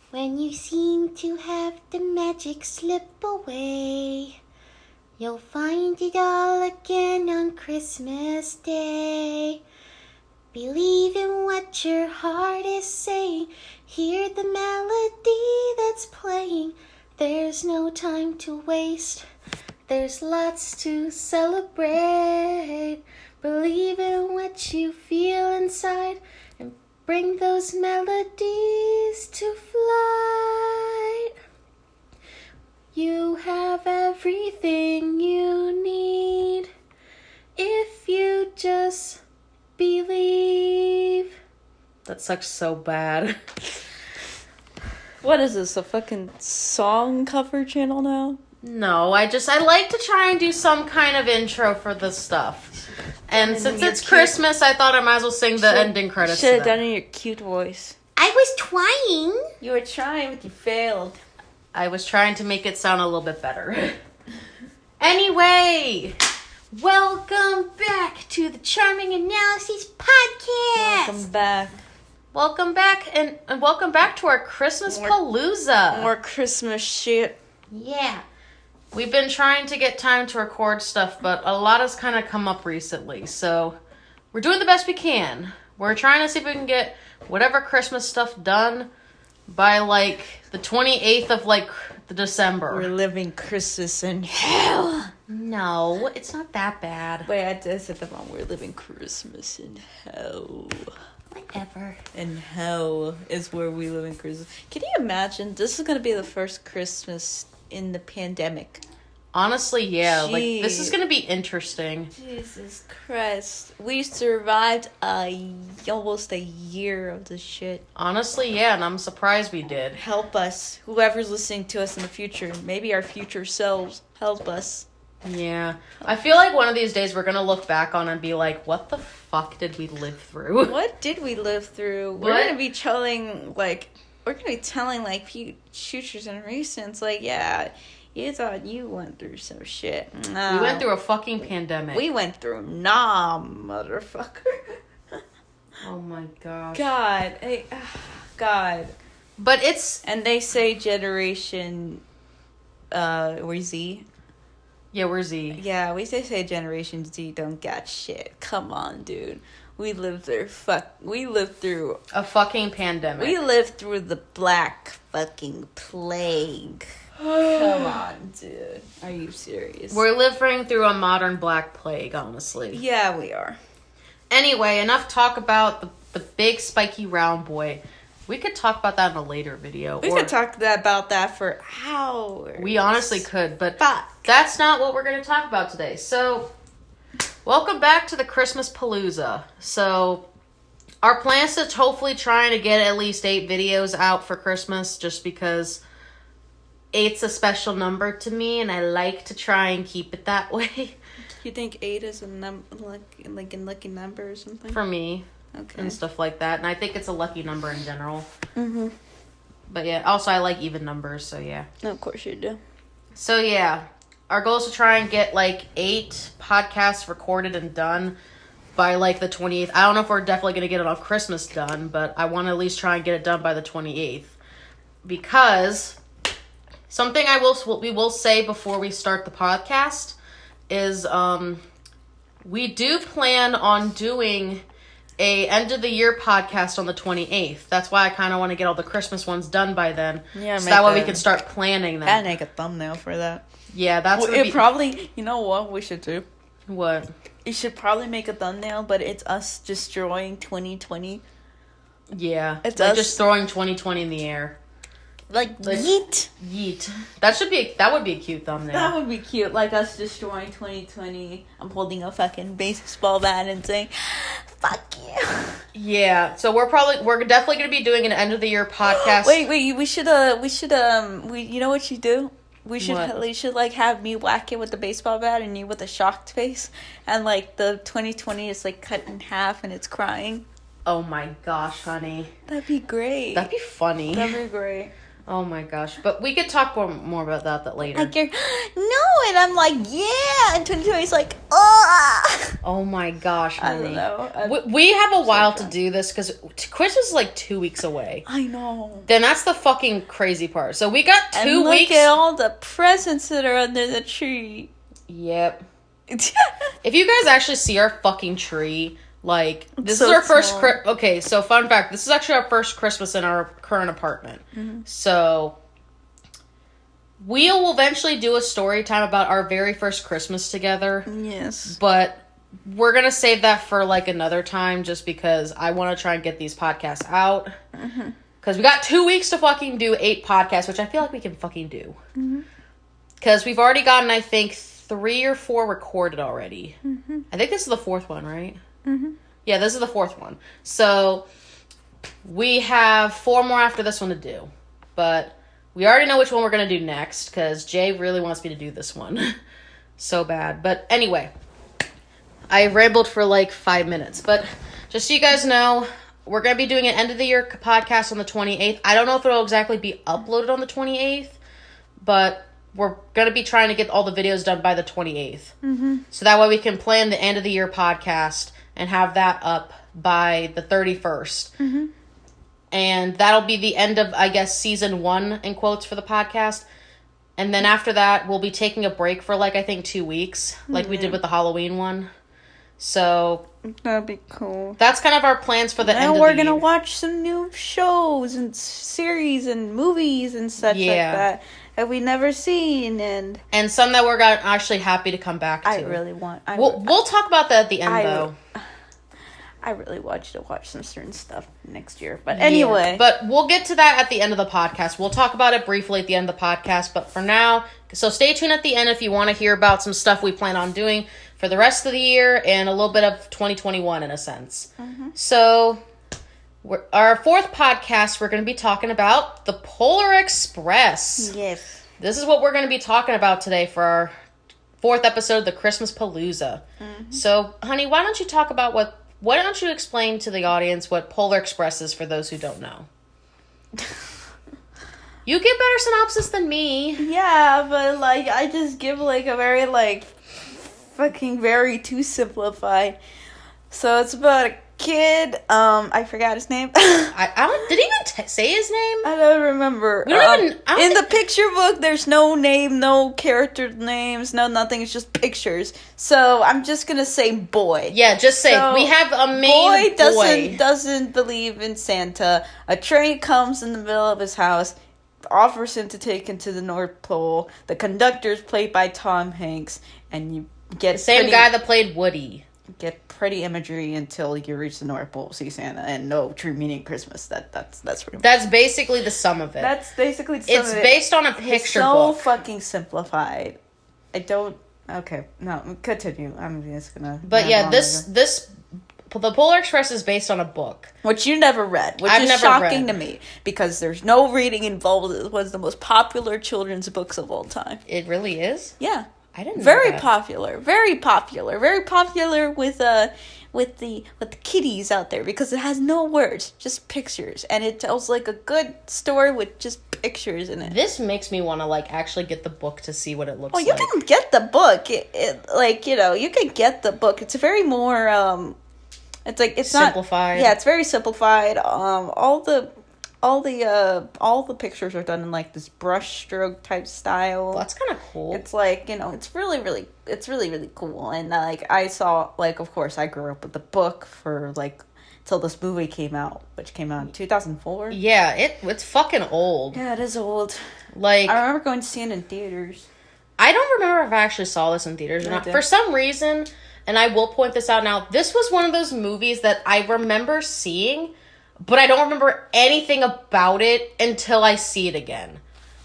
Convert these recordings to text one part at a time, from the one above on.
When you seem to have the magic slip away, you'll find it all again on Christmas Day. Believe in what your heart is saying. Hear the melody that's playing. There's no time to waste. There's lots to celebrate. Believe in what you feel inside and bring those melodies to flight. You have everything you need if you just believe. That sucks so bad. What is this, a fucking song cover channel now? No, I like to try and do some kind of intro for this stuff. And since it's Christmas, I thought I might as well sing the ending credits. Should have done it in your cute voice. I was trying. You were trying, but you failed. I was trying to make it sound a little bit better. Anyway, welcome back to the Charming Analysis Podcast. Welcome back. And welcome back to our Christmas Palooza. More Christmas shit. Yeah. We've been trying to get time to record stuff, but a lot has kind of come up recently. So we're doing the best we can. We're trying to see if we can get whatever Christmas stuff done by like the 28th of like the December. We're living Christmas in hell. No, it's not that bad. Wait, I said the wrong. We're living Christmas in hell. Whatever. And hell is where we live in Christmas. Can you imagine? This is going to be the first Christmas in the pandemic. Honestly, yeah. Jeez. Like, this is going to be interesting. Jesus Christ. We survived almost a year of this shit. Honestly, yeah, and I'm surprised we did. Help us. Whoever's listening to us in the future, maybe our future selves, help us. Yeah. I feel like one of these days we're going to look back on and be like, what the fuck did we live through? What did we live through? We're going to be telling, future generations, like, yeah, you thought you went through some shit. No. We went through a fucking pandemic. We went through motherfucker. Oh my gosh. God. But it's... And they say generation, we're Z. Yeah, we're Z. Yeah, we say Generation Z don't got shit. Come on, dude. We lived through a fucking pandemic. We lived through the black fucking plague. Come on, dude. Are you serious? We're living through a modern black plague, honestly. Yeah, we are. Anyway, enough talk about the big spiky round boy. We could talk about that in a later video. We could talk about that for hours. We honestly could, but that's not what we're going to talk about today. So, welcome back to the Christmas Palooza. So, our plan is to hopefully try to get at least 8 videos out for Christmas, just because 8's a special number to me, and I like to try and keep it that way. You think 8 is a like a lucky number or something? For me. Okay. And stuff like that. And I think it's a lucky number in general. Mm-hmm. But yeah, also I like even numbers, so yeah. No, of course you do. So yeah, our goal is to try and get like 8 podcasts recorded and done by like the 28th. I don't know if we're definitely going to get it on Christmas done, but I want to at least try and get it done by the 28th. Because something we will say before we start the podcast is we do plan on doing a end of the year podcast on the 28th. That's why I kind of want to get all the Christmas ones done by then. Yeah, so that way we can start planning them. And make a thumbnail for that. Yeah, that's probably, you know what we should do? What? You should probably make a thumbnail, but it's us destroying 2020. Yeah. It's like us just throwing 2020 in the air. Like yeet. Yeet. That would be a cute thumbnail. That would be cute. Like us destroying 2020. I'm holding a fucking baseball bat and saying, fuck you. Yeah. So we're definitely going to be doing an end of the year podcast. Wait, we should you know what you do? We should like have me whack it with the baseball bat and you with a shocked face, and like the 2020 is like cut in half and it's crying. Oh my gosh, honey. That'd be great. That'd be funny. That'd be great. Oh my gosh. But we could talk more about that later. Like you're, no, and I'm like, yeah, and 2020 is like, oh. Oh my gosh, I Minnie. don't know. We have a while to do this because Christmas is like 2 weeks away. I know. Then that's the fucking crazy part. So we got 2 weeks. Look at all the presents that are under the tree. Yep. If you guys actually see our fucking tree, like, this is so our first... small. Okay, so fun fact. This is actually our first Christmas in our current apartment. Mm-hmm. So... we'll eventually do a story time about our very first Christmas together. Yes. But we're going to save that for, like, another time just because I want to try and get these podcasts out. Because we got 2 weeks to fucking do 8 podcasts, which I feel like we can fucking do. Because we've already gotten, I think, 3 or 4 recorded already. I think this is the 4th one, right? Yeah, this is the 4th one. So, we have 4 more after this one to do. But... we already know which one we're going to do next, because Jay really wants me to do this one. So bad. But anyway, I rambled for like 5 minutes. But just so you guys know, we're going to be doing an end-of-the-year podcast on the 28th. I don't know if it'll exactly be uploaded on the 28th, but we're going to be trying to get all the videos done by the 28th. So that way we can plan the end-of-the-year podcast and have that up by the 31st. And that'll be the end of, I guess, season 1, in quotes, for the podcast. And then after that, we'll be taking a break for, like, I think 2 weeks. Like we did with the Halloween one. So... that'd be cool. that's kind of our plans for the end of the year. And we're going to watch some new shows and series and movies and such like that we never seen. And some that we're actually happy to come back to. I really want... We'll talk about that at the end, though. I really want you to watch some certain stuff next year. But anyway. Yeah, but we'll get to that at the end of the podcast. We'll talk about it briefly at the end of the podcast. But for now, so stay tuned at the end if you want to hear about some stuff we plan on doing for the rest of the year and a little bit of 2021 in a sense. So, our 4th podcast, we're going to be talking about the Polar Express. Yes. This is what we're going to be talking about today for our 4th episode of the Christmas Palooza. So, honey, why don't you explain to the audience what Polar Express is for those who don't know? You give better synopsis than me. Yeah, but, like, I just give, like, a very, like, fucking very too simplified. So it's about a kid, I forgot his name. I don't, did he even say his name? I don't remember. We don't even... in the picture book, there's no name, no character names, no nothing. It's just pictures. So I'm just gonna say boy. Yeah, just say we have a main boy. Doesn't believe in Santa. A train comes in the middle of his house, offers him to take him to the North Pole. The conductor's played by Tom Hanks, and you get the same guy that played Woody. Get pretty imagery until you reach the North Pole, see Santa, and no true meaning Christmas. That's pretty much. That's basically the sum of it. That's basically the sum it's of it. Based on a picture book. So fucking simplified. I don't. Okay, no, continue. I'm just gonna. But yeah, the Polar Express is based on a book, which you never read, which is shocking to me because there's no reading involved. It was the most popular children's books of all time. It really is. Yeah. I didn't know very that. popular with the kiddies out there because it has no words, just pictures, and it tells like a good story with just pictures in it. This makes me want to like actually get the book to see what it looks like. Well, you can get the book. You can get the book. It's very more it's like it's simplified. Yeah, it's very simplified. All the pictures are done in like this brush stroke type style. Well, that's kind of cool. It's like, it's really cool. And like I saw, like, of course I grew up with the book for like till this movie came out, which came out in 2004. Yeah, it's fucking old. Yeah, it is old. Like, I remember going to see it in theaters. I don't remember if I actually saw this in theaters or not. For some reason, and I will point this out now, this was one of those movies that I remember seeing, but I don't remember anything about it until I see it again,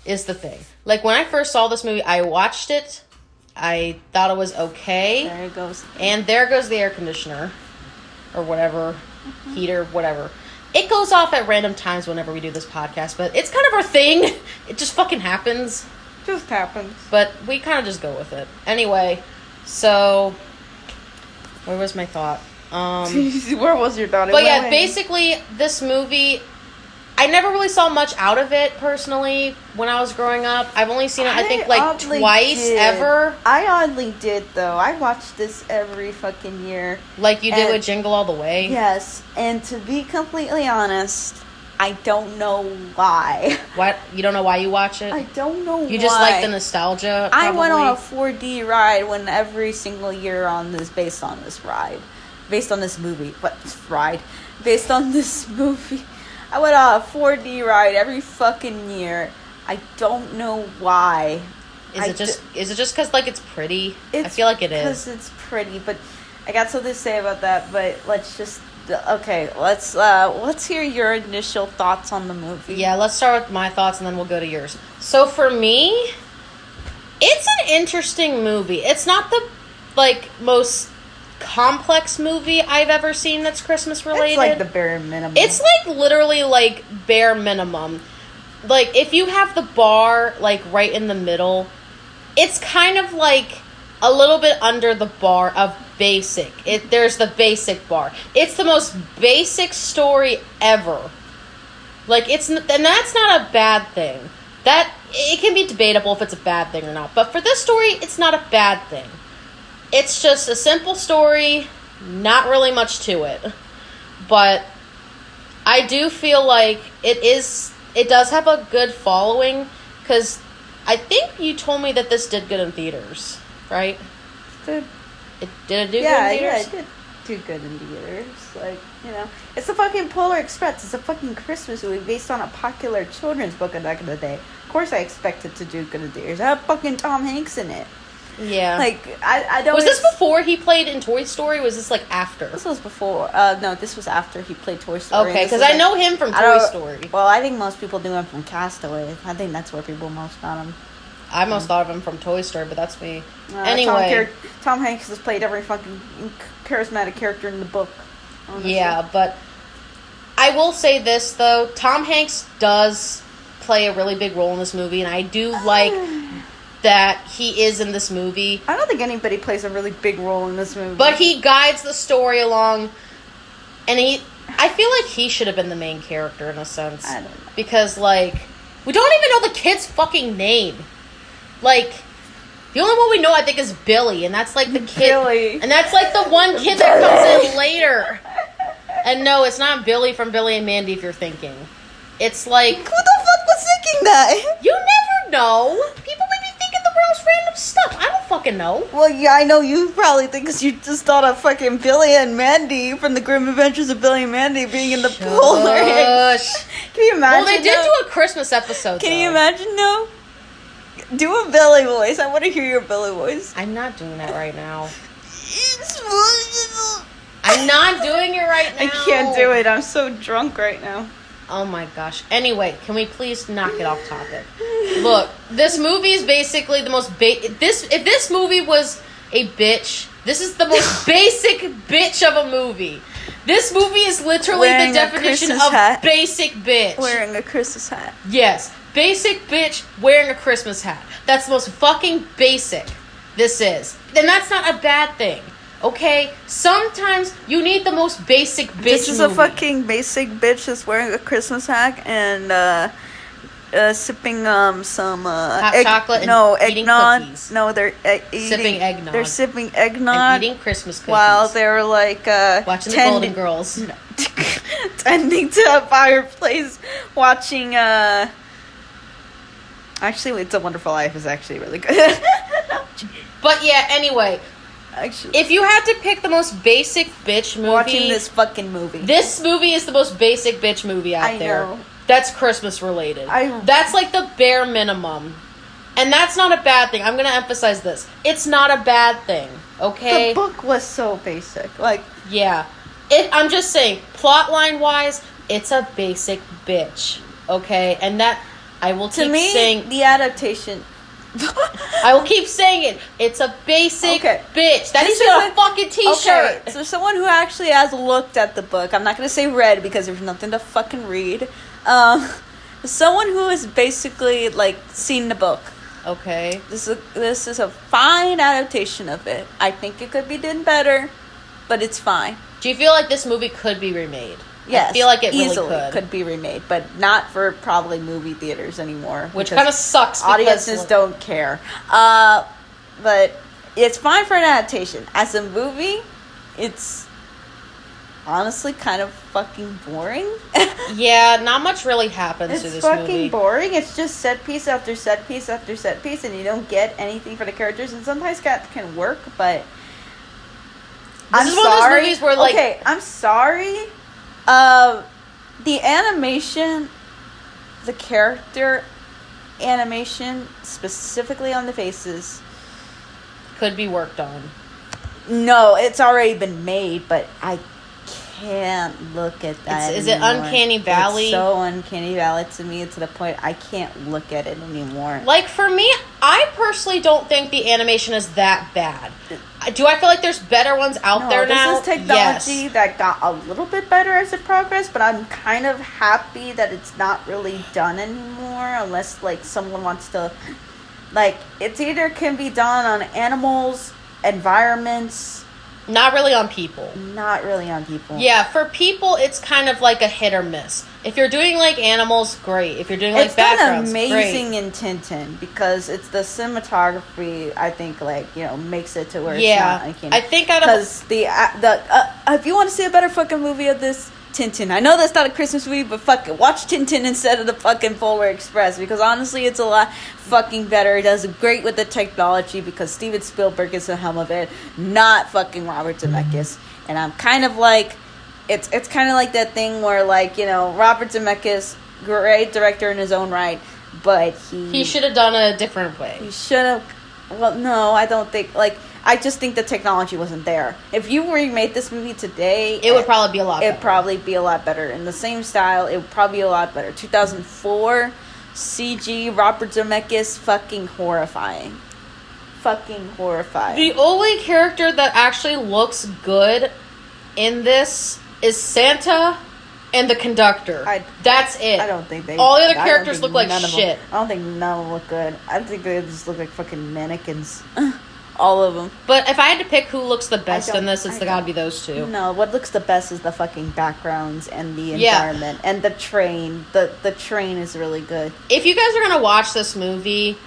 is the thing. Like, when I first saw this movie, I watched it. I thought it was okay. There it goes. And there goes the air conditioner. Or whatever. Heater, whatever. It goes off at random times whenever we do this podcast, but it's kind of our thing. It just fucking happens. Just happens. But we kind of just go with it. Anyway, so... where was my thought? Where was your thought? But yeah, basically, this movie, I never really saw much out of it, personally, when I was growing up. I've only seen it, I think, like, twice ever. I oddly did, though. I watched this every fucking year. Like you did with Jingle All the Way? Yes, and to be completely honest, I don't know why. What? You don't know why you watch it? I don't know why. You just like the nostalgia, probably? I went on a 4D ride when every single year based on this ride. Based on this movie. What? Ride. Based on this movie. I went on a 4D ride every fucking year. I don't know why. Is it just because, like, it's pretty? I feel like it is. Because it's pretty, but I got something to say about that, but let's hear your initial thoughts on the movie. Yeah, let's start with my thoughts and then we'll go to yours. So for me, it's an interesting movie. It's not the, like, most complex movie I've ever seen that's Christmas related. It's like the bare minimum. It's like literally like bare minimum. Like if you have the bar like right in the middle, it's kind of like a little bit under the bar of basic. There's the basic bar. It's the most basic story ever. Like and that's not a bad thing. That it can be debatable if it's a bad thing or not. But for this story, it's not a bad thing. It's just a simple story, not really much to it. But I do feel like it does have a good following, because I think you told me that this did good in theaters, right? Did it do good in theaters? Yeah, it did do good in theaters. Like, it's a fucking Polar Express. It's a fucking Christmas movie based on a popular children's book back in the day. Of course I expect it to do good in theaters. I have fucking Tom Hanks in it. Yeah. Like, I don't... Was this before he played in Toy Story, or was this, like, after? This was before. No, this was after he played Toy Story. Okay, because I know him from Toy Story. Well, I think most people knew him from Castaway. I think that's where people most got him. I most thought of him from Toy Story, but that's me. Anyway. Tom Hanks has played every fucking charismatic character in the book. Honestly. Yeah, but I will say this, though. Tom Hanks does play a really big role in this movie, and I do like... that he is in this movie. I don't think anybody plays a really big role in this movie. But he guides the story along, and I feel like he should have been the main character in a sense. I don't know. Because, like, we don't even know the kid's fucking name. Like, the only one we know, I think, is Billy, and that's, like, the kid. Billy. And that's, like, the one kid that comes in later. And no, it's not Billy from Billy and Mandy, if you're thinking. It's, like... Who the fuck was thinking that? You never know. People may be thinking the most random stuff. I don't fucking know. Well, yeah, I know you probably think, because you just thought of fucking Billy and Mandy from the Grim Adventures of Billy and Mandy being in the pool. Can you imagine? Well, they did do a Christmas episode. Can you imagine, though? Do a Billy voice. I want to hear your Billy voice. I'm not doing that right now. I'm not doing it right now. I can't do it. I'm so drunk right now. Oh my gosh. Anyway, can we please not get off topic? Look, this movie is basically the most if this movie was a bitch, this is the most basic bitch of a movie. This movie is literally the definition of basic bitch. Wearing a Christmas hat. Yes. Basic bitch wearing a Christmas hat. That's the most fucking basic this is. And that's not a bad thing. Okay? Sometimes you need the most basic bitch This is movie. A fucking basic bitch that's wearing a Christmas hat and sipping some hot chocolate and eating eggnog. Cookies. No, they're sipping eggnog. They're sipping eggnog and eating Christmas cookies while they're like watching the Golden Girls. Tending to a fireplace, watching Actually, It's a Wonderful Life is actually really good. But yeah, anyway. Actually, if you had to pick the most basic bitch movie... Watching this fucking movie. This movie is the most basic bitch movie out there. Know. That's Christmas related. That's like the bare minimum. And that's not a bad thing. I'm going to emphasize this. It's not a bad thing, okay? The book was so basic. Like... Yeah. I'm just saying, plotline-wise, it's a basic bitch, okay? And that... I will keep saying... the adaptation... I will keep saying it. It's a basic bitch. That is a fucking t-shirt. Okay, so someone who actually has looked at the book. I'm not going to say read because there's nothing to fucking read. Someone who has basically, like, seen the book. Okay. This is a fine adaptation of it. I think it could be done better, but it's fine. Do you feel like this movie could be remade? Yes, I feel like it easily really could be remade, but not for probably movie theaters anymore. Which kind of sucks because audiences don't care. But it's fine for an adaptation. As a movie, it's honestly kind of fucking boring. Yeah, not much really happens to this movie. It's fucking boring. It's just set piece after set piece after set piece, and you don't get anything for the characters. And sometimes that can work, but this is one of those movies where, like, okay, I'm sorry. The animation, the character animation, specifically on the faces, could be worked on. No, it's already been made, but I can't look at that Is it Uncanny Valley? It's so Uncanny Valley to me, to the point I can't look at it anymore. Like, for me, I personally don't think the animation is that bad. Do I feel like there's better ones out there now? This is technology that got a little bit better as it progressed, but I'm kind of happy that it's not really done anymore, unless, like, someone wants to... Like, it's either can be done on animals, environments... Not really on people. Not really on people. Yeah, for people, it's kind of like a hit or miss. If you're doing, like, animals, great. If you're doing, like, backgrounds, great. It's done amazing in Tintin, because it's the cinematography, I think, like, you know, makes it to where it's not uncanny. I think out of... Because if you want to see a better fucking movie of this, Tintin. I know that's not a Christmas movie, but fuck it. Watch Tintin instead of the fucking Polar Express, because honestly, it's a lot fucking better. It does great with the technology, because Steven Spielberg is the helm of it, not fucking Robert Zemeckis. And I'm kind of like, it's kind of like that thing where, like, you know, Robert Zemeckis, great director in his own right, but he should have done it a different way. He should have. Well, no, I don't think, like, I just think the technology wasn't there. If you remade this movie today... It would probably be a lot better. It'd probably be a lot better. In the same style, it would probably be a lot better. 2004, CG, Robert Zemeckis, fucking horrifying. Fucking horrifying. The only character that actually looks good in this is Santa and the conductor. That's it. I don't think they... All the other characters look like shit. I don't think none of them look good. I think they just look like fucking mannequins. All of them. But if I had to pick who looks the best in this, it's gotta be those two. No, what looks the best is the fucking backgrounds and the environment and the train. The train is really good. If you guys are gonna watch this movie,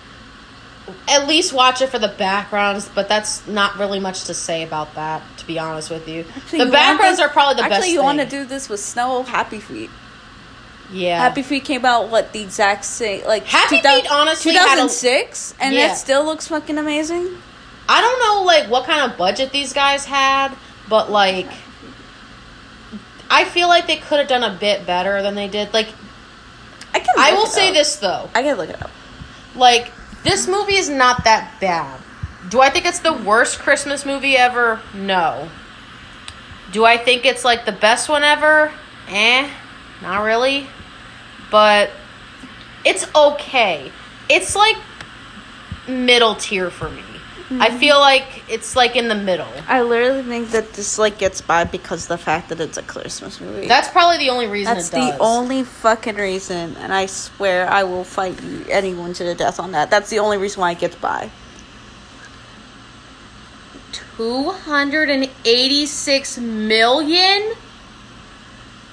at least watch it for the backgrounds. But that's not really much to say about that, to be honest with you. Actually, the backgrounds are probably the best. Actually, you want to do this with Snow Happy Feet. Yeah, Happy Feet came out the exact same, like, Happy Feet honestly 2006, and it still looks fucking amazing. I don't know, like, what kind of budget these guys had, but, like, I feel like they could have done a bit better than they did. Like, I will say this, though. I can look it up. Like, this movie is not that bad. Do I think it's the worst Christmas movie ever? No. Do I think it's, like, the best one ever? Not really. But it's okay. It's, like, middle tier for me. Mm-hmm. I feel like it's, like, in the middle. I literally think that this, like, gets by because of the fact that it's a Christmas movie. That's probably the only reason it does. That's the only fucking reason, and I swear I will fight anyone to the death on that. That's the only reason why it gets by. 286 million?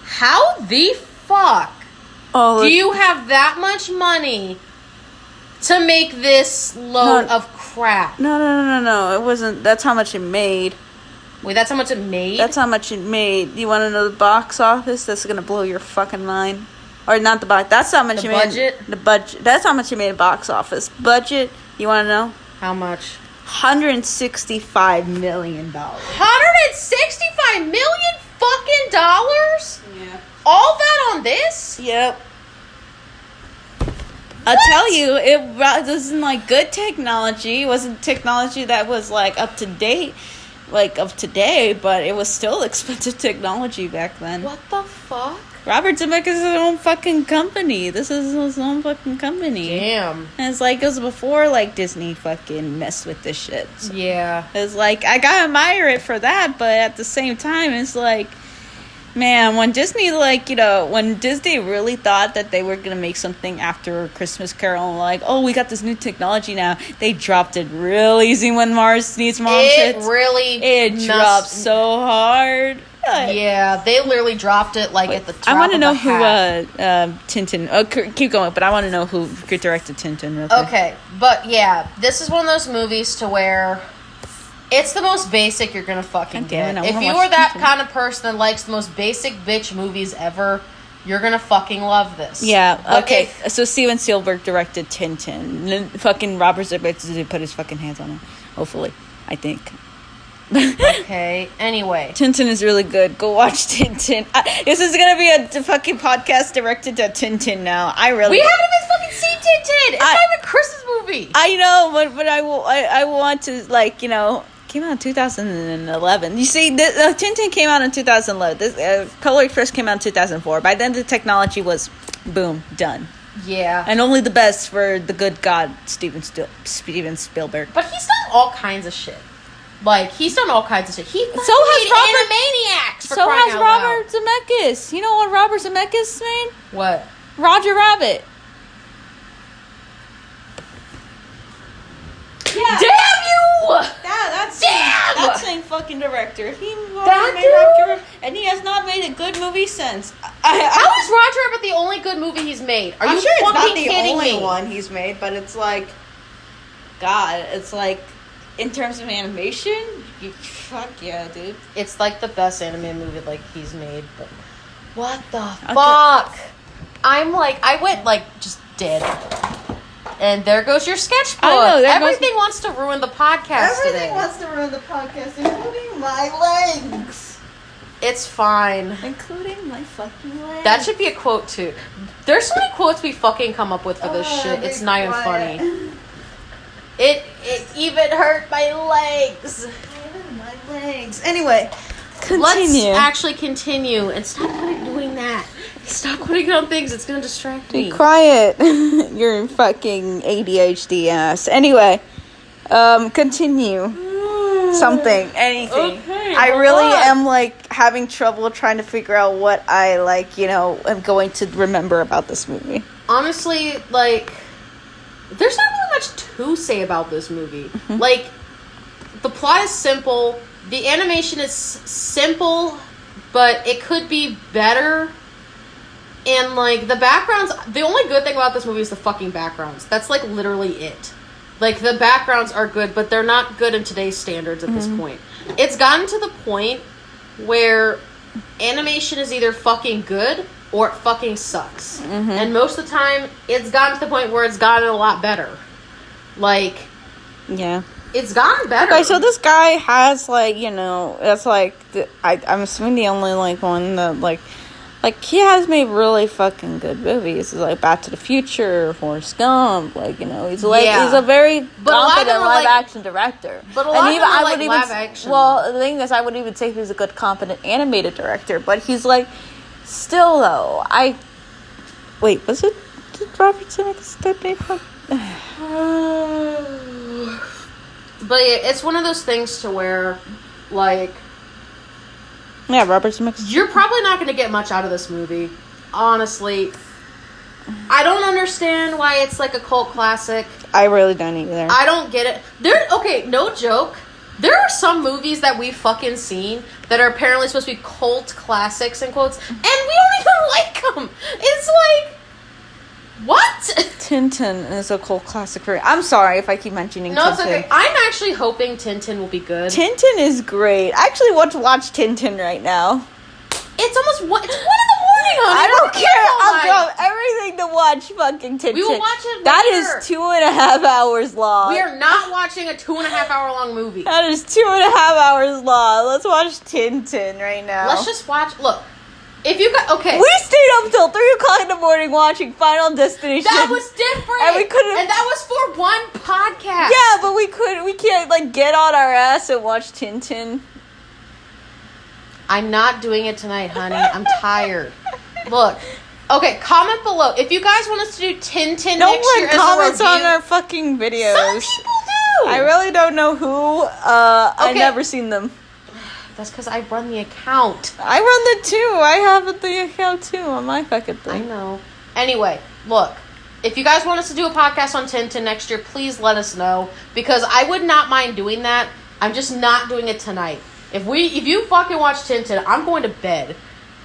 How the fuck do you have that much money to make this load of crap? No. It wasn't. That's how much it made. Wait, that's how much it made? That's how much it made. You want to know the box office? That's going to blow your fucking mind. Or not the box. That's how much the it budget? made. The budget. That's how much it made a box office. Budget, you want to know? How much? $165 million. $165 million fucking dollars? Yeah. All that on this? Yep. I'll tell you, it wasn't, like, good technology. It wasn't technology that was, like, up to date, like, of today, but it was still expensive technology back then. What the fuck? Robert Zemeckis is his own fucking company. This is his own fucking company. Damn. And it's like, it was before, like, Disney fucking messed with this shit. So yeah. It's like, I gotta admire it for that, but at the same time, it's like, man, when Disney, like, you know, when Disney really thought that they were going to make something after Christmas Carol, like, oh, we got this new technology now, they dropped it real easy when Mars Needs Mom shit. It really... It dropped so hard. Yeah, they literally dropped it like at the top. I want to know who hat. Tintin. Oh, keep going, but I want to know who directed Tintin. Real quick. Okay, but yeah, this is one of those movies to where it's the most basic you're gonna fucking get. If you are that kind of person that likes the most basic bitch movies ever, you're gonna fucking love this. Yeah. But Okay. So Steven Spielberg directed Tintin. Fucking Robert Zemeckis didn't put his fucking hands on it. Hopefully, I think. Okay. Anyway, Tintin is really good. Go watch Tintin. This is gonna be a fucking podcast directed to Tintin now. we haven't even fucking seen Tintin. It's not even a Christmas movie. I know, but I want to, like, you know, came out in 2011. You see, Tintin came out in 2011. This Polar Express came out in 2004. By then, the technology was, boom, done. Yeah. And only the best for the good God, Steven Spielberg. But he's done all kinds of shit. Like, he's done all kinds of shit. He So has Animaniacs. So has Robert Zemeckis. You know what Robert Zemeckis made? What? Roger Rabbit. Yeah. Damn you! That's Damn! same fucking director. He That made dude? Roger Rabbit, and he has not made a good movie since. How is Roger Rabbit the only good movie he's made? Are I'm you sure it's fucking not the kidding only me? one he's made, but it's like, God, it's like, in terms of animation, fuck yeah, dude. It's like the best anime movie like he's made, but what the fuck? I'm like, I went like just dead. And there goes your sketchbook. I know, Everything wants to ruin the podcast Everything today. wants to ruin the podcast, including my legs. It's fine. Including my fucking legs. That should be a quote too. There's so many quotes we fucking come up with for this shit. be It's not even quiet. funny. It even hurt my legs. Even my legs. Anyway, Let's actually continue and stop doing that. Stop putting it on things. It's gonna distract me. Be quiet. You're fucking ADHD ass. Anyway, continue. Something. Anything. Okay, I hold really on. am, like, having trouble trying to figure out what I, like, you know, am going to remember about this movie. Honestly, like, there's not really much to say about this movie. Like, the plot is simple. The animation is simple, but it could be better. And, like, the backgrounds... The only good thing about this movie is the fucking backgrounds. That's, like, literally it. Like, the backgrounds are good, but they're not good in today's standards at this point. It's gotten to the point where animation is either fucking good or it fucking sucks. And most of the time, it's gotten to the point where it's gotten a lot better. Like... Yeah. It's gotten better. Okay, so this guy has, like, you know, that's, like, I'm assuming the only, like, one that, like, he has made really fucking good movies. It's like Back to the Future, Forrest Gump, like, you know, he's, like, he's a very competent live-action director. But a lot of them are, like, live-action. Well, the thing is, I would even say he's a good, competent animated director, but he's, like, still, though, wait, was it, did Robert Zemeckis that made But yeah, it's one of those things to where, like... Yeah, Robert Zemeckis. You're probably not going to get much out of this movie. Honestly. I don't understand why it's like a cult classic. I really don't either. I don't get it. Okay, no joke. There are some movies that we've fucking seen that are apparently supposed to be cult classics, in quotes, and we don't even like them. It's like... What? Tintin is a cult classic for me. I'm sorry if I keep mentioning Tintin. No, it's okay. I'm actually hoping Tintin will be good. Tintin is great. I actually want to watch Tintin right now. It's almost one. It's 1 a.m, honey. I don't care. I'll drop everything to watch fucking Tintin. We will watch it That later. is 2.5 hours long. We are not watching a 2.5 hour long movie. That is 2.5 hours long. Let's watch Tintin right now. Let's just watch. Look. If you got okay, we stayed up till 3 o'clock in the morning watching Final Destination. That was different, and we couldn't. And that was for one podcast. Yeah, but we can't like get on our ass and watch Tintin. I'm not doing it tonight, honey. I'm tired. Look, okay. Comment below if you guys want us to do Tintin next year as a comments review. on our fucking videos. Some people do. I really don't know who. I've never seen them. That's because I run the account. I run the too. I have the account too on my fucking thing. I know. Anyway, look. If you guys want us to do a podcast on Tintin next year, please let us know. Because I would not mind doing that. I'm just not doing it tonight. If you fucking watch Tintin, I'm going to bed.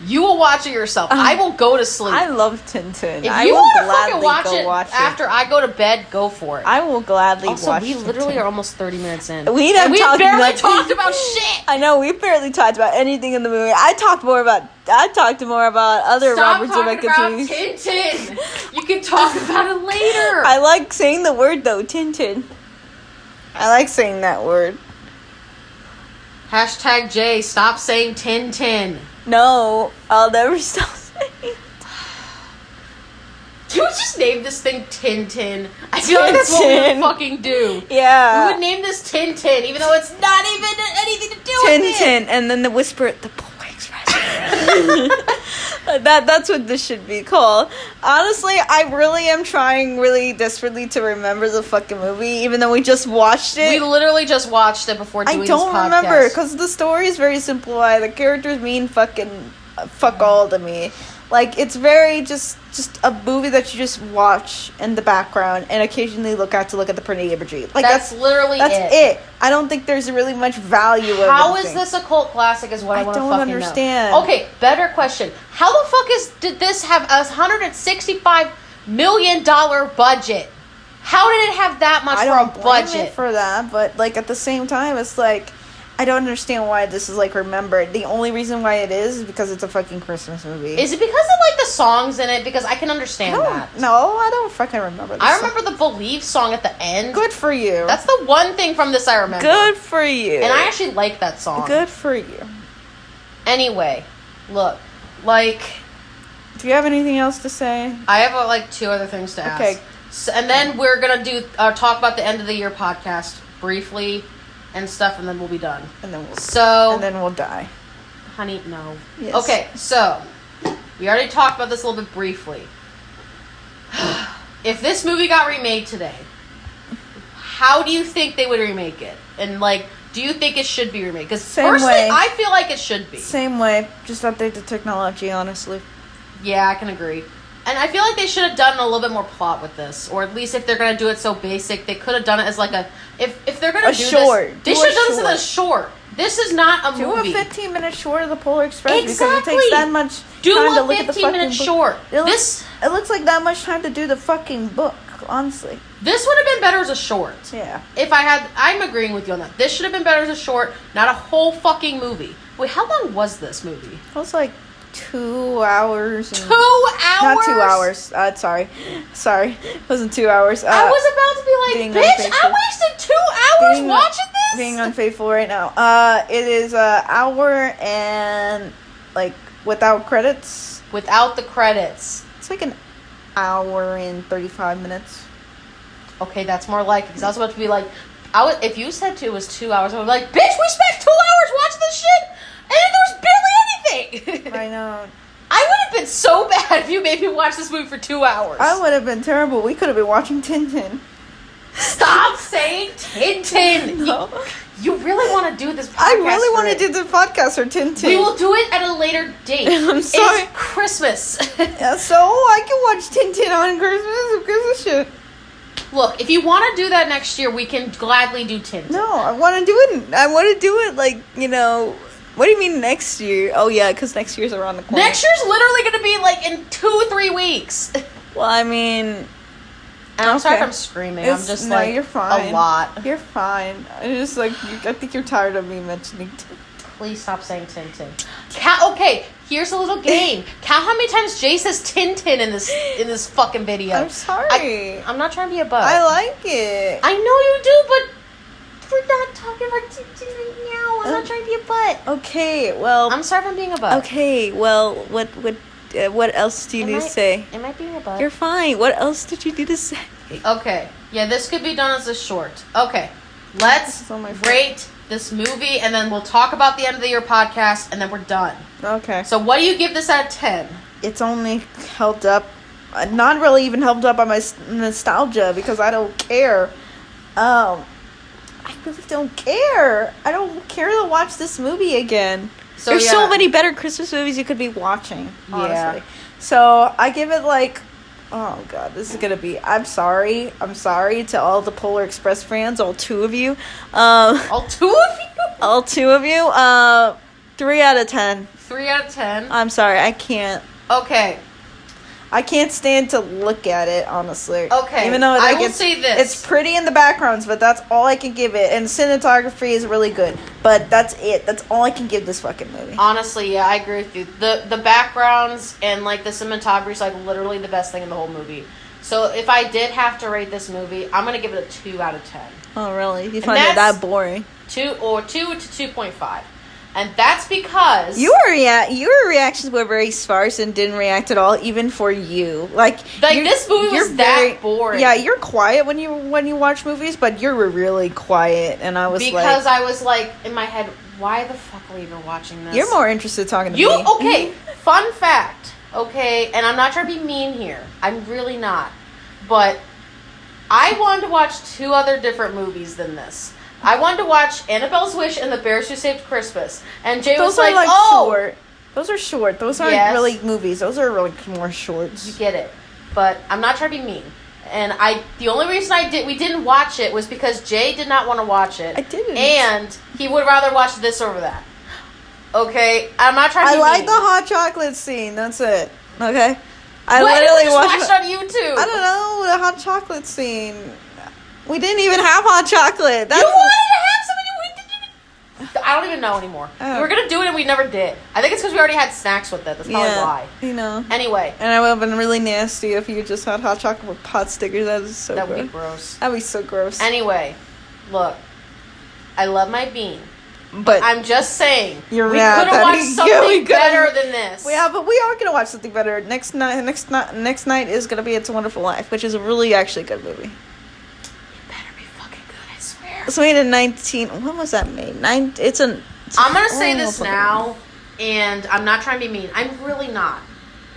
You will watch it yourself. I will go to sleep. I love Tintin. If you want to fucking watch it after I go to bed, go for it. I will gladly watch it. Also, we literally are almost 30 minutes in. We barely talked about shit. I know, we barely talked about anything in the movie. I talked more about other Robert Zemeckis movies. Stop talking about Tintin. You can talk about it later. I like saying the word, though, Tintin. I like saying that word. Hashtag J, stop saying Tintin. No, I'll never stop saying it. Can we just name this thing Tintin? I feel like that's what we would fucking do. Yeah. We would name this Tintin, even though it's not even anything to do with it. Tintin, and then the whisper, the Polar Express. That's what this should be called. Honestly, I really am trying really desperately to remember the fucking movie, even though we just watched it. We literally just watched it before doing this podcast. I don't remember, because the story is very simplified. The characters mean fuck all to me. Like, it's very just a movie that you just watch in the background and occasionally look at the pretty imagery. Like, that's literally it. I don't think there's really much value of it. How is this a cult classic is what I want to fucking know. I don't understand. Okay, better question. How the fuck did this have a $165 million budget? How did it have that much for a budget? I don't blame it for that, but, like, at the same time, it's like, I don't understand why this is, like, remembered. The only reason why it is because it's a fucking Christmas movie. Is it because of, like, the songs in it? Because I can understand that. No, I don't fucking remember this. I remember the Believe song at the end. Good for you. That's the one thing from this I remember. Good for you. And I actually like that song. Good for you. Anyway, look, like... Do you have anything else to say? I have, like, 2 other things to ask. Okay. So, and then we're going to talk about the end of the year podcast briefly and stuff, and then we'll be done. And then we'll die. Honey, no. Yes. Okay, so we already talked about this a little bit briefly. If this movie got remade today, how do you think they would remake it? And, like, do you think it should be remade? Because personally, I feel like it should be. Same way. Just update the technology, honestly. Yeah, I can agree. And I feel like they should have done a little bit more plot with this. Or at least if they're going to do it so basic, they could have done it as like a... If they're going to do short. This, they should have done this as a short. This is not a movie. Do a 15-minute short of the Polar Express. Exactly. Because it takes that much time to look at the fucking book. Do a 15-minute short. It looks like that much time to do the fucking book, honestly. This would have been better as a short. Yeah. I'm agreeing with you on that. This should have been better as a short, not a whole fucking movie. Wait, how long was this movie? It was like 2 hours. 2 hours? Not 2 hours. Sorry. It wasn't 2 hours. I was about to be like, bitch, I wasted 2 hours watching this? Being unfaithful right now. It is an hour and, like, without credits. Without the credits. It's like an hour and 35 minutes. Okay, that's more like it. Because I was about to be like, if you said it was 2 hours, I would be like, bitch, we spent 2 hours watching this shit, and there was barely anything. I know. I would have been so bad if you made me watch this movie for 2 hours. I would have been terrible. We could have been watching Tintin. Stop saying Tintin. No. You really want to do this podcast? I really want to do the podcast for Tintin. We will do it at a later date. I'm sorry. It's Christmas. Yeah, so I can watch Tintin on Christmas shit. Look, if you want to do that next year, we can gladly do Tintin. No, I want to do it like, you know... What do you mean next year? Oh, yeah, because next year's around the corner. Next year's literally going to be, like, in 2-3 weeks. Well, I mean... And I'm sorry if I'm screaming. I'm just, like, you're fine. A lot. You're fine. I just, like, I think you're tired of me mentioning Tintin. Please stop saying Tintin. Okay, here's a little game. Count how many times Jay says Tintin in this fucking video. I'm sorry. I'm not trying to be a butt. I like it. I know you do, but we're not talking about Tintin right now. I'm not trying to be a butt. Okay, well... I'm sorry if I'm being a butt. Okay, well, what else do you need to say? Am I being a butt? You're fine. What else did you need to say? Okay. Yeah, this could be done as a short. Okay. Let's rate this movie, and then we'll talk about the end of the year podcast, and then we're done. Okay. So what do you give this out of 10? It's only held up... not really even held up by my nostalgia, because I don't care. I really don't care. I don't care to watch this movie again. So, there's so many better Christmas movies you could be watching, honestly. Yeah. So, I give it like... Oh, God, this is going to be... I'm sorry to all the Polar Express fans, all 2 of you. All 2 of you? all two of you. 3 out of 10. 3 out of 10. I'm sorry, I can't. Okay. I can't stand to look at it, honestly. Okay. Even though I will say this. It's pretty in the backgrounds, but that's all I can give it. And cinematography is really good, but that's it. That's all I can give this fucking movie. Honestly, yeah, I agree with you. The backgrounds and like the cinematography is like literally the best thing in the whole movie. So if I did have to rate this movie, I'm gonna give it a 2 out of 10. Oh really? You find it that boring? 2 to 2.5. And that's because your reactions were very sparse and didn't react at all, even for you. Like this movie was that boring. Yeah, you're quiet when you watch movies, but you were really quiet, and I was I was like in my head, why the fuck are we even watching this? You're more interested talking to me. Okay, fun fact. Okay, and I'm not trying to be mean here. I'm really not. But I wanted to watch 2 other different movies than this. I wanted to watch Annabelle's Wish and The Bears Who Saved Christmas. And Jay was like, short. Those are short. Those aren't really movies. Those are really more shorts. You get it. But I'm not trying to be mean. And the only reason we didn't watch it was because Jay did not want to watch it. I didn't. And he would rather watch this over that. Okay? I'm not trying to be mean. I like the hot chocolate scene. That's it. Okay? I literally watched it on YouTube. I don't know. The hot chocolate scene. We didn't even have hot chocolate. You wanted to have some and we didn't even... I don't even know anymore. We were going to do it and we never did. I think it's because we already had snacks with it. That's probably why. You know. Anyway. And I would have been really nasty if you just had hot chocolate with pot stickers. That would be gross. That would be so gross. Anyway. Look. I love my bean. But I'm just saying, we could have watched something better than this. Yeah, but we are going to watch something better. Next night is going to be It's a Wonderful Life, which is a really actually good movie. It's made in 19... When was that made? I'm going to say this now, and I'm not trying to be mean. I'm really not.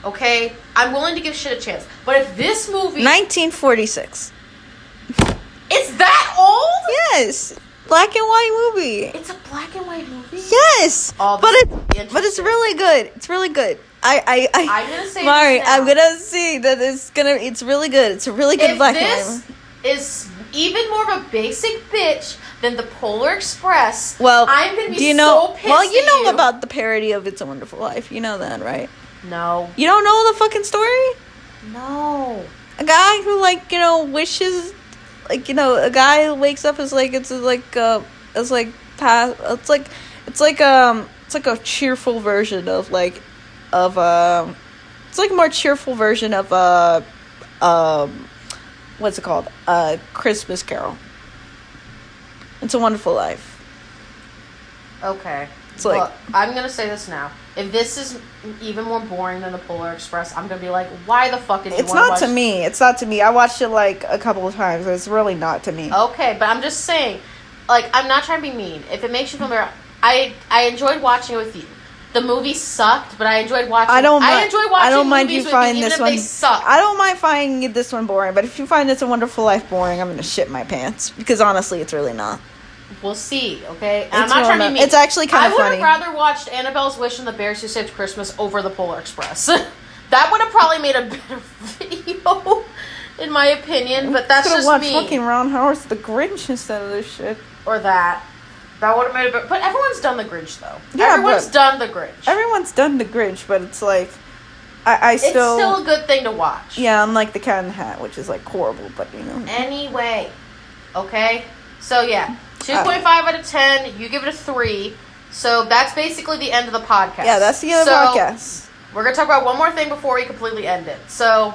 Okay? I'm willing to give shit a chance. But if this movie... 1946. It's that old? Yes. Black and white movie. It's a black and white movie? Yes. But it's really good. It's really good. I'm going to say Mari, this now. I'm going to see that it's really good. It's a really good black and white movie. Is even more of a basic bitch than the Polar Express. Well, I'm gonna be so pissed. Well, you know about the parody of It's a Wonderful Life. You know that, right? No. You don't know the fucking story? No. A guy who wishes, a guy who wakes up is it's like a cheerful version of it's like a more cheerful version of what's it called? Christmas Carol. It's a Wonderful Life. Okay. Look, I'm going to say this now. If this is even more boring than the Polar Express, I'm going to be like, why the fuck did you want to watch... It's not to me. I watched it a couple of times. It's really not to me. Okay, but I'm just saying, I'm not trying to be mean. If it makes you feel better, I enjoyed watching it with you. The movie sucked, but I enjoyed watching. I don't mind you find this one. I don't mind finding this one boring, but if you find It's a Wonderful Life boring, I'm gonna shit my pants because honestly, it's really not. We'll see, okay? And I'm not trying to be mean. It's actually kind of funny. I would have rather watched Annabelle's Wish and The Bears Who Saved Christmas over the Polar Express. That would have probably made a better video, in my opinion. But that's just me. Could have watched fucking Ron Howard's The Grinch instead of this shit, or that. That would have made it, but everyone's done the Grinch though. Yeah, everyone's done the Grinch. Everyone's done the Grinch, but it's it's still a good thing to watch. Yeah, unlike The Cat in the Hat, which is horrible, but Anyway, okay, so yeah, 2.5 out of 10. You give it a 3. So that's basically the end of the podcast. Yeah, that's the end of the podcast. We're gonna talk about one more thing before we completely end it. So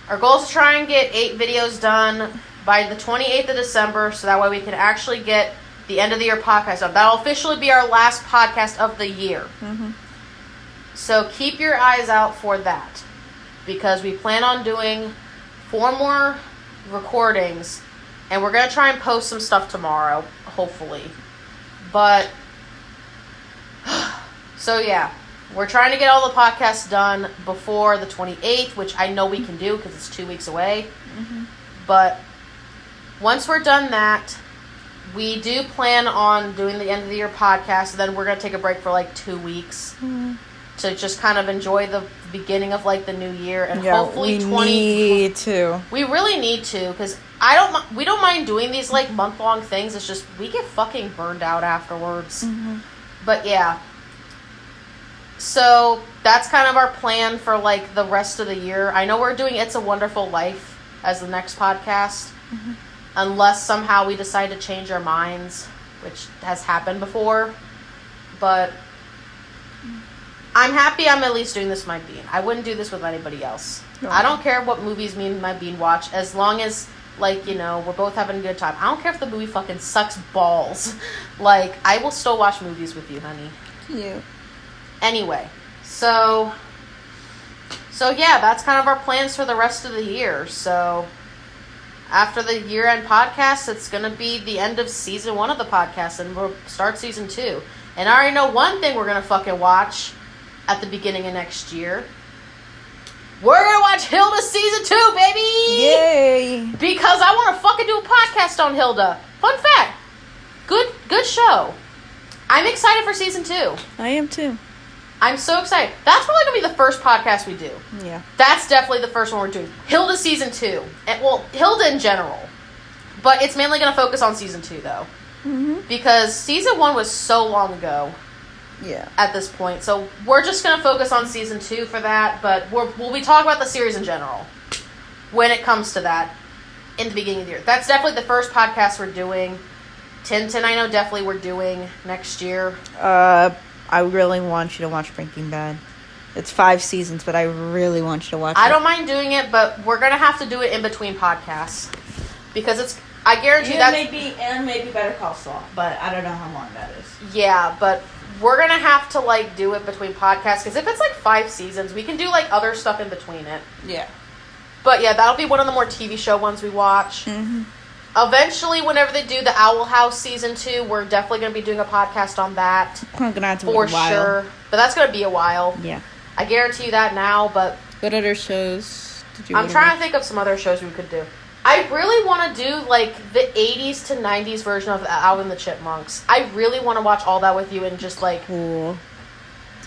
our goal is to try and get 8 videos done by the 28th of December, so that way we can actually get the end of the year podcast up. That'll officially be our last podcast of the year. Mm-hmm. So keep your eyes out for that, because we plan on doing 4 more recordings, and we're going to try and post some stuff tomorrow, hopefully. But, so yeah, we're trying to get all the podcasts done before the 28th, which I know we can do because it's 2 weeks away. Mm-hmm. But once we're done that, we do plan on doing the end of the year podcast, and then we're going to take a break for 2 weeks. Mm-hmm. to just kind of enjoy the beginning of like the new year, and Yeah, hopefully we need to. We really need to, because we don't mind doing these like month-long things. It's just we get fucking burned out afterwards. Mm-hmm. But yeah. So that's kind of our plan for like the rest of the year. I know we're doing It's a Wonderful Life as the next podcast. Mm-hmm. Unless somehow we decide to change our minds, which has happened before. But I'm happy I'm at least doing this with my bean. I wouldn't do this with anybody else. No. I don't care what movies me and my bean watch, as long as, like, you know, we're both having a good time. I don't care if the movie fucking sucks balls. Like, I will still watch movies with you, honey. Cute. Anyway, so yeah, that's kind of our plans for the rest of the year. So after the year-end podcast, it's going to be the end of season 1 of the podcast, and we'll start season 2. And I already know one thing we're going to fucking watch at the beginning of next year. We're going to watch Hilda season 2, baby! Yay! Because I want to fucking do a podcast on Hilda. Fun fact. Good show. I'm excited for season 2. I am too. I'm so excited. That's probably going to be the first podcast we do. Yeah. That's definitely the first one we're doing. Hilda season 2. And, well, Hilda in general. But it's mainly going to focus on season 2, though. Mm-hmm. Because season 1 was so long ago. Yeah. At this point. So we're just going to focus on season 2 for that. But we'll be talking about the series in general. When it comes to that. In the beginning of the year. That's definitely the first podcast we're doing. Tintin, I know definitely we're doing next year. I really want you to watch Breaking Bad. It's 5 seasons, but I really want you to watch it. I don't mind doing it, but we're going to have to do it in between podcasts. Because it's, I guarantee that... maybe Better Call Saul, but I don't know how long that is. Yeah, but we're going to have to, like, do it between podcasts. Because if it's, like, 5 seasons, we can do, like, other stuff in between it. Yeah. But, yeah, that'll be one of the more TV show ones we watch. Mm-hmm. Eventually, whenever they do the Owl House season 2, we're definitely going to be doing a podcast on that. I'm gonna have to for wait a while. sure. But that's going to be a while. Yeah. I guarantee you that now, but... What other shows did you I'm trying to think of some other shows we could do. I really want to do, like, the 80s to 90s version of Alvin and the Chipmunks. I really want to watch all that with you and just, like... Cool.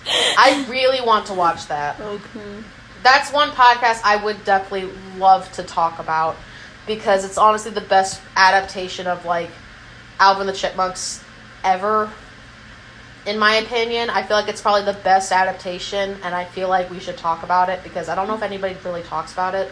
I really want to watch that. Okay. That's one podcast I would definitely love to talk about. Because it's honestly the best adaptation of, like, Alvin and the Chipmunks ever. In my opinion, I feel like it's probably the best adaptation, and I feel like we should talk about it, because I don't know if anybody really talks about it.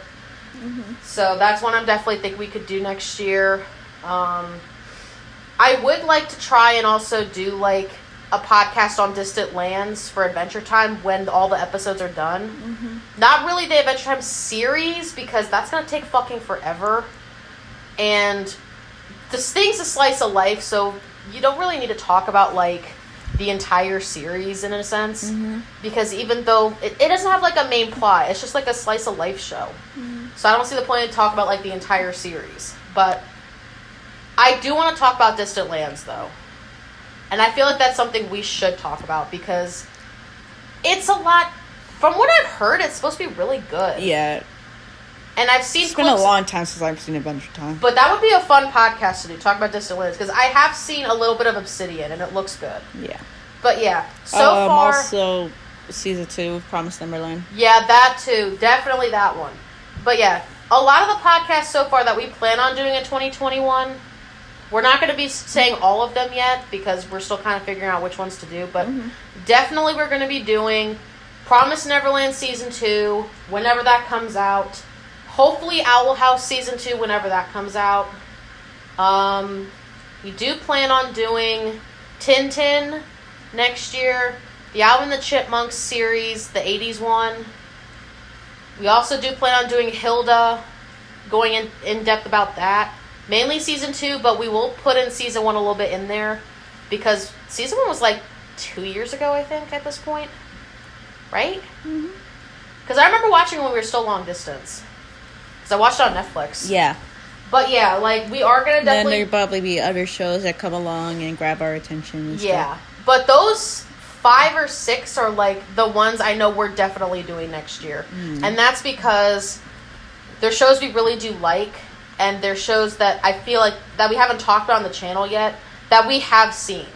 Mm-hmm. So that's one I definitely think we could do next year. I would like to try and also do, like, a podcast on Distant Lands for Adventure Time when all the episodes are done. Mm-hmm. Not really the Adventure Time series, because that's going to take fucking forever. And this thing's a slice of life, so you don't really need to talk about, like, the entire series in a sense. Mm-hmm. Because even though it doesn't have, like, a main plot, it's just, like, a slice of life show. Mm-hmm. So I don't see the point in talking about, like, the entire series. But I do want to talk about Distant Lands, though. And I feel like that's something we should talk about, because it's a lot... From what I've heard, it's supposed to be really good. Yeah. And I've seen It's been a long time since I've seen Adventure Time. But that would be a fun podcast to do, talk about Distant Lands, because I have seen a little bit of Obsidian, and it looks good. Yeah. But yeah, so far... Also, season 2 of Promised Neverland. Yeah, that too. Definitely that one. But yeah, a lot of the podcasts so far that we plan on doing in 2021... We're not going to be saying all of them yet, because we're still kind of figuring out which ones to do. But definitely we're going to be doing Promised Neverland Season 2, whenever that comes out. Hopefully Owl House Season 2, whenever that comes out. We do plan on doing Tintin next year. The Alvin and the Chipmunks series, the 80s one. We also do plan on doing Hilda, going in depth about that. Mainly season 2, but we will put in season 1 a little bit in there, because season 1 was like 2 years ago, I think, at this point. Right? Mm-hmm. Because I remember watching when we were still long distance. Because I watched it on Netflix. Yeah. But yeah, like, we are going to definitely... Then there'll probably be other shows that come along and grab our attention and yeah. stuff. But those 5 or 6 are, like, the ones I know we're definitely doing next year. Mm. And that's because they're shows we really do like. And they're shows that I feel like that we haven't talked about on the channel yet, that we have seen.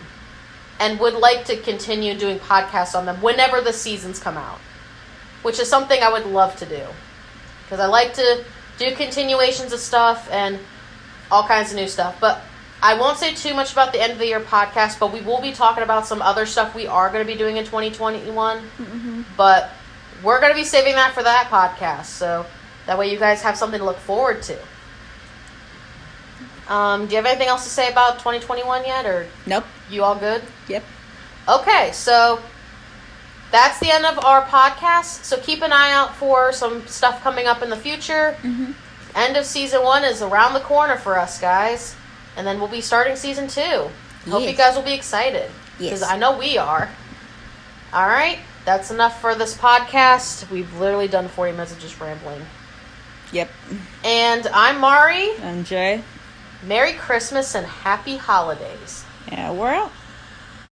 and would like to continue doing podcasts on them whenever the seasons come out, which is something I would love to do, because I like to do continuations of stuff and all kinds of new stuff. But I won't say too much about the end of the year podcast, but we will be talking about some other stuff we are going to be doing in 2021. Mm-hmm. But we're going to be saving that for that podcast, so that way you guys have something to look forward to. Do you have anything else to say about 2021 yet, or nope? You all good? Yep. Okay, so that's the end of our podcast. So keep an eye out for some stuff coming up in the future. Mm-hmm. End of season 1 is around the corner for us, guys. And then we'll be starting season 2. Hope you guys will be excited. Yes. Because I know we are. All right. That's enough for this podcast. We've literally done 40 minutes of just rambling. Yep. And I'm Mari. I'm Jay. Merry Christmas and Happy Holidays. Yeah, we're out.